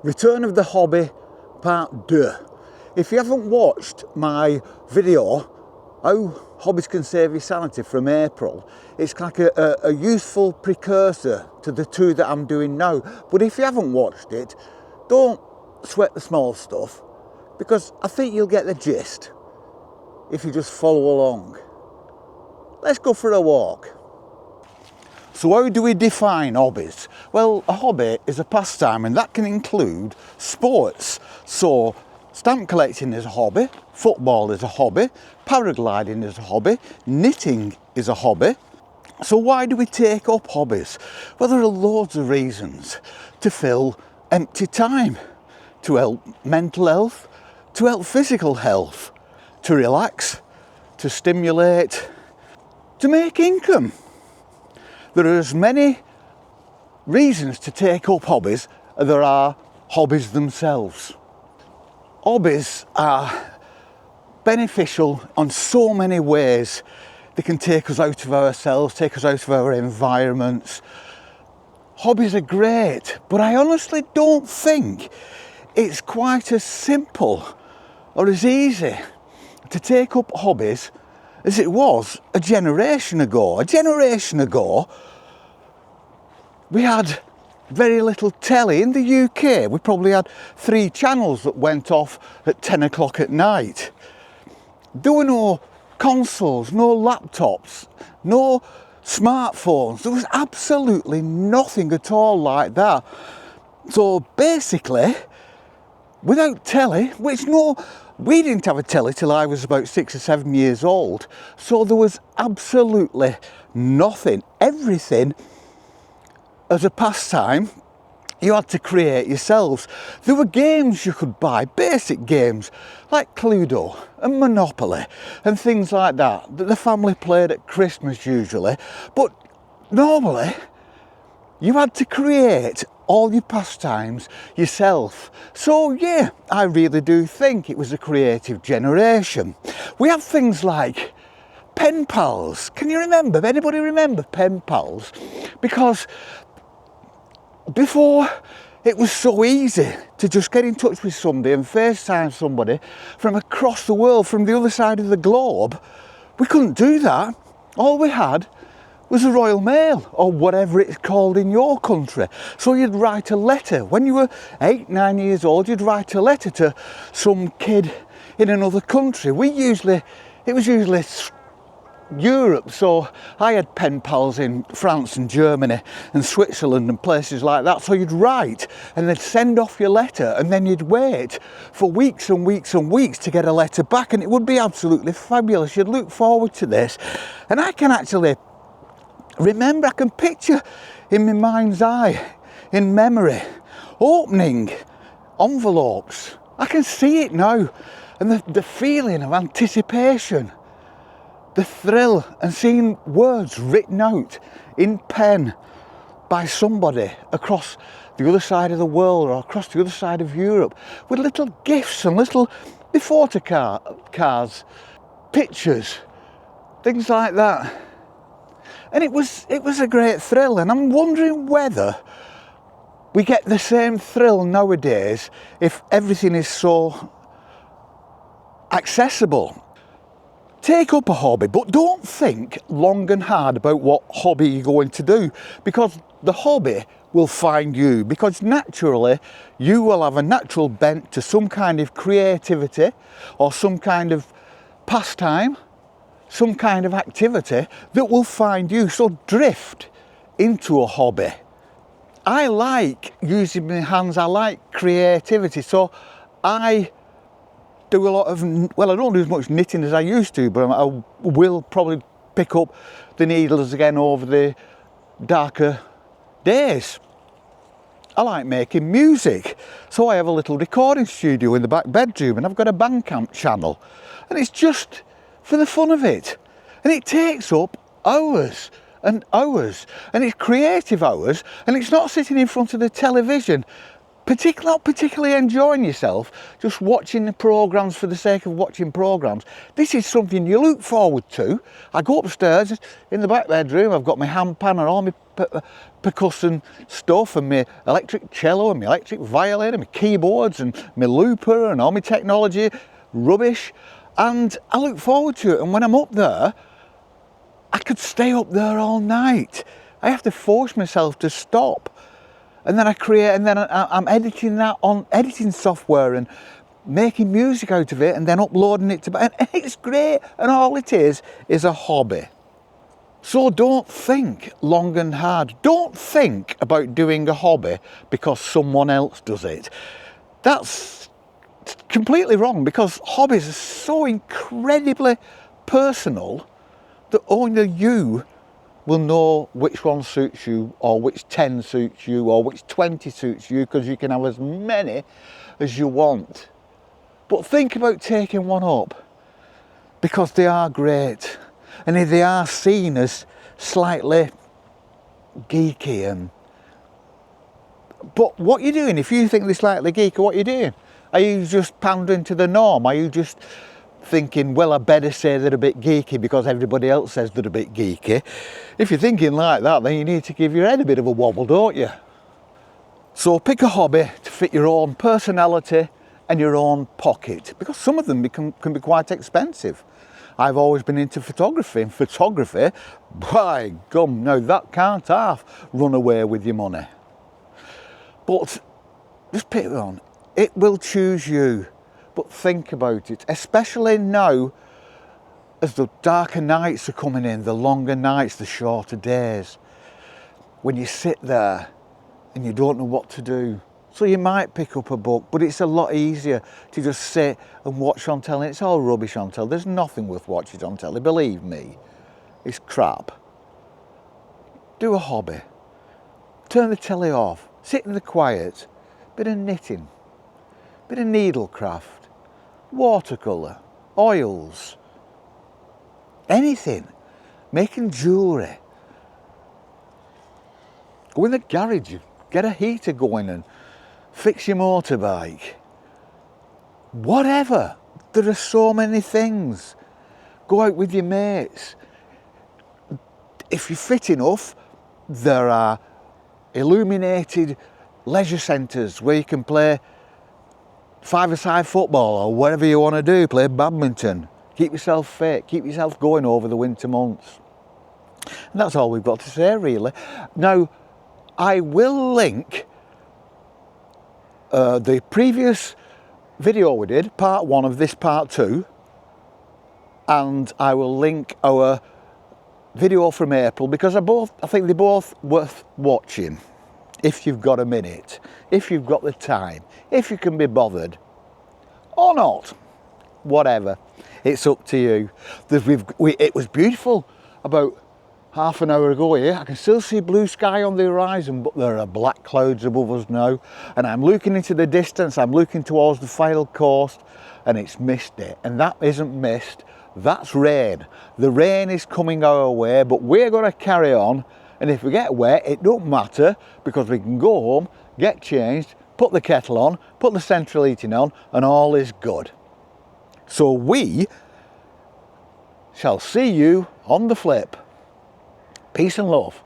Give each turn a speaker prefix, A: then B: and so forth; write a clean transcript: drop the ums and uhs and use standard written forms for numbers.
A: Return of the Hobby Part 2. If you haven't watched my video, How Hobbies Can Save Your Sanity from April, it's like a useful precursor to the two that I'm doing now. But if you haven't watched it, don't sweat the small stuff, because I think you'll get the gist if you just follow along. Let's go for a walk. So how do we define hobbies? Well, a hobby is a pastime, and that can include sports. So stamp collecting is a hobby, football is a hobby, paragliding is a hobby, knitting is a hobby. So why do we take up hobbies? Well, there are loads of reasons. To fill empty time, to help mental health, to help physical health, to relax, to stimulate, to make income. There are as many reasons to take up hobbies as there are hobbies themselves. Hobbies are beneficial on so many ways. They can take us out of ourselves, take us out of our environments. Hobbies are great, but I honestly don't think it's quite as simple or as easy to take up hobbies as it was a generation ago. A generation ago, we had very little telly. In the UK, we probably had 3 channels that went off at 10 o'clock at night. There were no consoles, no laptops, no smartphones. There was absolutely nothing at all like that. So basically, without telly, we didn't have a telly till I was about 6 or 7 years old. So there was absolutely nothing. Everything as a pastime you had to create yourselves. There were games you could buy, basic games like Cluedo and Monopoly and things like that the family played at Christmas usually. But normally you had to create all your pastimes yourself. So yeah, I really do think it was a creative generation. We have things like pen pals. Can you remember? Anybody remember pen pals? Because before, it was so easy to just get in touch with somebody and FaceTime somebody from across the world, from the other side of the globe. We couldn't do that. All we had was the Royal Mail, or whatever it's called in your country. So you'd write a letter. When you were 8, 9 years old, you'd write a letter to some kid in another country. It was usually Europe, so I had pen pals in France and Germany and Switzerland and places like that. So you'd write and they'd send off your letter, and then you'd wait for weeks and weeks and weeks to get a letter back, and it would be absolutely fabulous. You'd look forward to this. And I can actually remember, I can picture in my mind's eye, in memory, opening envelopes. I can see it now, and the feeling of anticipation, the thrill, and seeing words written out in pen by somebody across the other side of the world or across the other side of Europe, with little gifts and little photo cards, pictures, things like that. And it was a great thrill, and I'm wondering whether we get the same thrill nowadays if everything is so accessible. Take up a hobby, but don't think long and hard about what hobby you're going to do, because the hobby will find you, because naturally you will have a natural bent to some kind of creativity or some kind of pastime, some kind of activity that will find you. So drift into a hobby. I like using my hands, I like creativity, so I do a lot of, well, I don't do as much knitting as I used to, but I will probably pick up the needles again over the darker days. I like making music, so I have a little recording studio in the back bedroom, and I've got a Bandcamp channel, and it's just for the fun of it, and it takes up hours and hours, and it's creative hours, and it's not sitting in front of the television not particularly enjoying yourself, just watching the programmes for the sake of watching programmes. This is something you look forward to. I go upstairs in the back bedroom, I've got my handpan and all my percussion stuff and my electric cello and my electric violin and my keyboards and my looper and all my technology rubbish, and I look forward to it. And when I'm up there, I could stay up there all night. I have to force myself to stop. And then I create, and then I'm editing that on editing software and making music out of it and then uploading it to, and it's great. And all it is a hobby. So don't think long and hard. Don't think about doing a hobby because someone else does it. That's completely wrong, because hobbies are so incredibly personal that only you will know which one suits you, or which 10 suits you, or which 20 suits you, because you can have as many as you want. But think about taking one up, because they are great, and they are seen as slightly geeky. But what you're doing, if you think they're slightly geeky, what you're doing? Are you just pandering to the norm? Are you just thinking, well, I better say they're a bit geeky because everybody else says they're a bit geeky? If you're thinking like that, then you need to give your head a bit of a wobble, don't you? So pick a hobby to fit your own personality and your own pocket, because some of them can be quite expensive. I've always been into photography, and photography, by gum, now that can't half run away with your money. But just pick one. It will choose you. But think about it, especially now as the darker nights are coming in, the longer nights, the shorter days. When you sit there and you don't know what to do. So you might pick up a book, but it's a lot easier to just sit and watch on telly. It's all rubbish on telly. There's nothing worth watching on telly, believe me. It's crap. Do a hobby. Turn the telly off. Sit in the quiet. Bit of knitting. Bit of needlecraft. Watercolour, oils, anything, making jewellery. Go in the garage, get a heater going and fix your motorbike. Whatever, there are so many things. Go out with your mates. If you're fit enough, there are illuminated leisure centres where you can play five-a-side football or whatever you want to do, play badminton, keep yourself fit, keep yourself going over the winter months. And that's all we've got to say, really. Now, I will link the previous video we did, part 1 of this part 2, and I will link our video from April, because I think they're both worth watching. If you've got a minute, if you've got the time, if you can be bothered, or not, whatever, it's up to you. It was beautiful about half an hour ago here. I can still see blue sky on the horizon, but there are black clouds above us now, and I'm looking into the distance, I'm looking towards the Fylde coast, and it's misty, and that isn't mist, that's rain. The rain is coming our way, but we're going to carry on. And if we get wet, it don't matter, because we can go home, get changed, put the kettle on, put the central heating on, and all is good. So we shall see you on the flip. Peace and love.